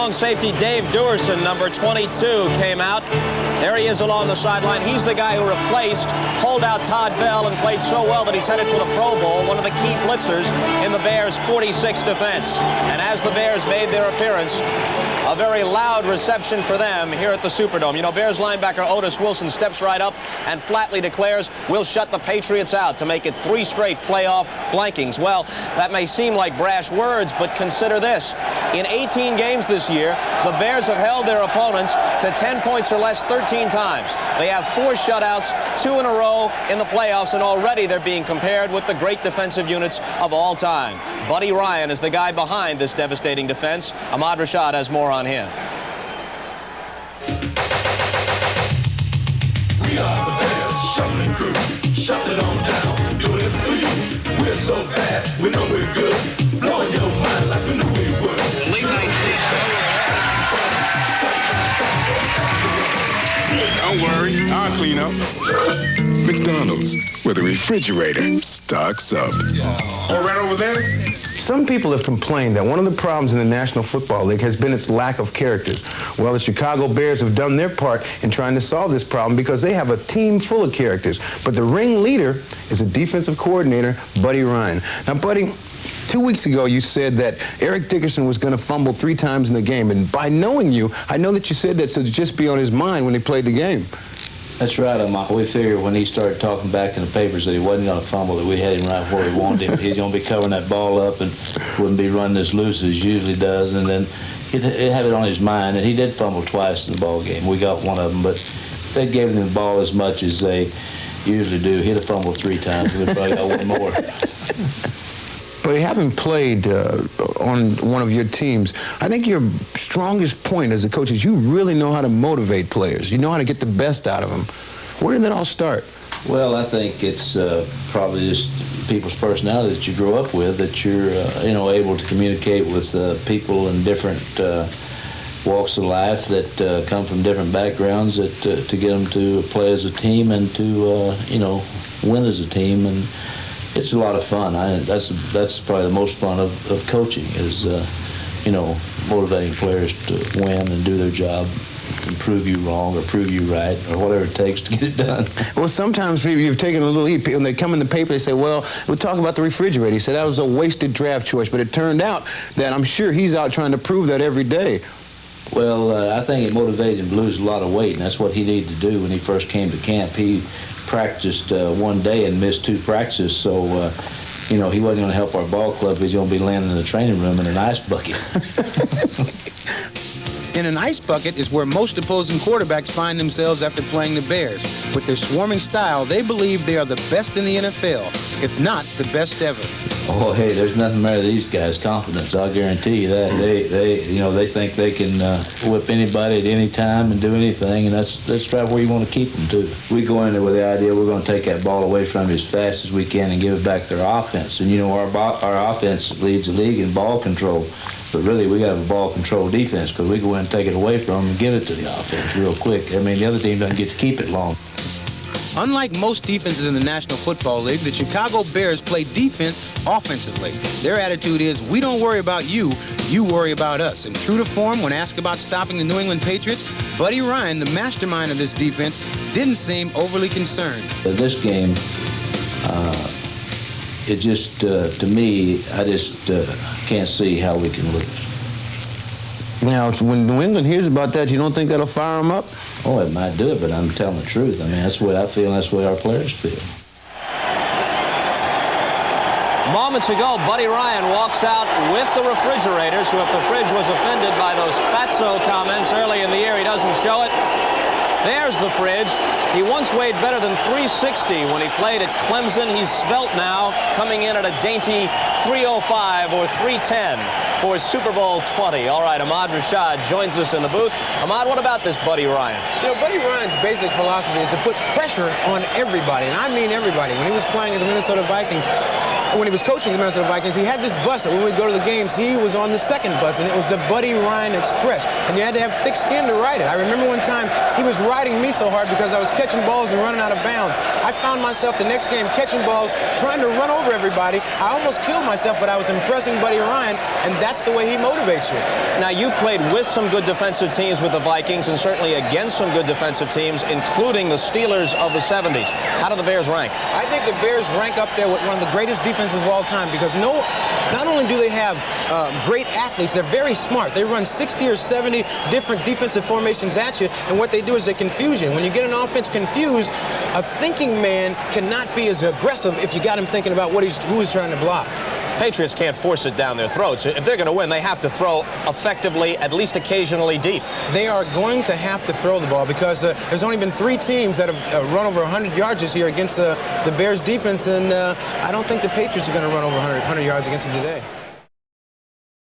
strong safety Dave Dewerson, number 22, came out. There he is along the sideline. He's the guy who replaced holdout Todd Bell and played so well that he's headed for the Pro Bowl, one of the key blitzers in the Bears' 46 defense. And as the Bears made their appearance, a very loud reception for them here at the Superdome. You know, Bears linebacker Otis Wilson steps right up and flatly declares, we'll shut the Patriots out to make it 3 straight playoff blankings. Well, that may seem like brash words, but consider this. In 18 games this year, the Bears have held their opponents to 10 points or less 13 times. They have 4 shutouts, 2 in a row in the playoffs, and already they're being compared with the great defensive units of all time. Buddy Ryan is the guy behind this devastating defense. Ahmad Rashad has more on him. We are the Bears, shuffling crew, shut it on down, doing it for you. We're so bad, we know we're good, blowing your mind like we knew we would. Late night Don't worry, I'll clean up. McDonald's, where the refrigerator stocks up. Oh, right over there? Some people have complained that one of the problems in the National Football League has been its lack of characters. Well, the Chicago Bears have done their part in trying to solve this problem because they have a team full of characters. But the ringleader is a defensive coordinator, Buddy Ryan. Now, Buddy, 2 weeks ago you said that Eric Dickerson was going to fumble 3 times in the game. And by knowing you, I know that you said that so to just be on his mind when he played the game. That's right, Michael. We figured when he started talking back in the papers that he wasn't going to fumble, that we had him right where we wanted him. He's going to be covering that ball up and wouldn't be running as loose as he usually does. And then he'd have it on his mind. And he did fumble twice in the ball game. We got one of them, but they gave him the ball as much as they usually do. He'd have fumbled 3 times. We'd probably got one more. But having played on one of your teams, I think your strongest point as a coach is you really know how to motivate players. You know how to get the best out of them. Where did that all start? Well, I think it's probably just people's personality that you grow up with, that you're able to communicate with people in different walks of life that come from different backgrounds, that to get them to play as a team and to win as a team. And it's a lot of fun. That's probably the most fun of coaching is, motivating players to win and do their job and prove you wrong or prove you right or whatever it takes to get it done. Well, sometimes you've taken a little leap. When they come in the paper, they say, well, we'll talk about the refrigerator. He said that was a wasted draft choice, but it turned out that I'm sure he's out trying to prove that every day. Well, I think it motivated him to lose a lot of weight, and that's what he needed to do when he first came to camp. He practiced one day and missed 2 practices, so he wasn't going to help our ball club. He's going to be landing in the training room in an ice bucket. In an ice bucket is where most opposing quarterbacks find themselves after playing the Bears. With their swarming style, they believe they are the best in the NFL, if not the best ever. Oh, hey, there's nothing better than these guys' confidence. I'll guarantee you that. They think they can whip anybody at any time and do anything, and that's right where you want to keep them, too. We go in there with the idea we're going to take that ball away from them as fast as we can and give it back to their offense. And, our offense leads the league in ball control. But really, we got a ball control defense because we go in and take it away from them and give it to the offense real quick. I mean, the other team doesn't get to keep it long. Unlike most defenses in the National Football League, the Chicago Bears play defense offensively. Their attitude is, we don't worry about you, you worry about us. And true to form, when asked about stopping the New England Patriots, Buddy Ryan, the mastermind of this defense, didn't seem overly concerned. This game, it just, to me, I just can't see how we can lose. Now, when New England hears about that, you don't think that'll fire them up? Oh, it might do it, but I'm telling the truth. I mean, that's the way I feel, and that's the way our players feel. Moments ago, Buddy Ryan walks out with the refrigerators, so if the fridge was offended by those fatso comments early in the year, he doesn't show it. There's the fridge. He once weighed better than 360 when he played at Clemson. He's svelte now, coming in at a dainty 305 or 310 for Super Bowl 20. All right, Ahmad Rashad joins us in the booth. Ahmad, what about this Buddy Ryan? Buddy Ryan's basic philosophy is to put pressure on everybody, and I mean everybody. When he was playing at the Minnesota Vikings, when he was coaching the Minnesota Vikings, he had this bus that when we'd go to the games, he was on the second bus, and it was the Buddy Ryan Express. And you had to have thick skin to ride it. I remember one time he was riding me so hard because I was catching balls and running out of bounds. I found myself the next game catching balls, trying to run over everybody. I almost killed myself, but I was impressing Buddy Ryan, and that's the way he motivates you. Now, you played with some good defensive teams with the Vikings and certainly against some good defensive teams, including the Steelers of the 70s. How do the Bears rank? I think the Bears rank up there with one of the greatest defenses of all time because not only do they have great athletes, they're very smart. They run 60 or 70 different defensive formations at you, and what they do is they confuse you. When you get an offense confused, a thinking man cannot be as aggressive if you got him thinking about who he's trying to block. Patriots can't force it down their throats. If they're going to win, they have to throw effectively, at least occasionally deep. They are going to have to throw the ball because there's only been 3 teams that have run over 100 yards this year against the Bears defense, and I don't think the Patriots are going to run over 100 yards against them today.